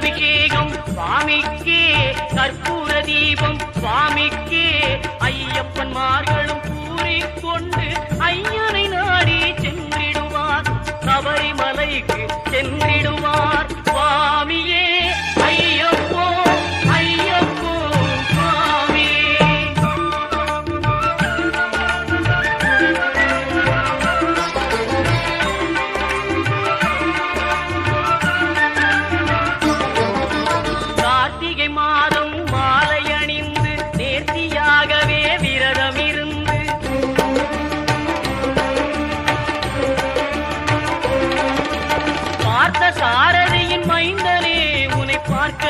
அபிஷேகம் சுவாமிக்கே, கற்பூர தீபம் சுவாமிக்கே. ஐயப்பன்மார்களும் கூறிக்கொண்டு ஐயனை நாடி சென்றிடுவார், சபரிமலைக்கு சென்றிடுவார். சுவாமியே ஐயப்போ ஐயப்போ சுவாமியே. கார்த்திகை மாதம் மாலை அணிந்து நேர்த்தியாகவே விரதம் இருந்து பார்த்த சாரதியின் மைந்தனே உன்னை பார்க்க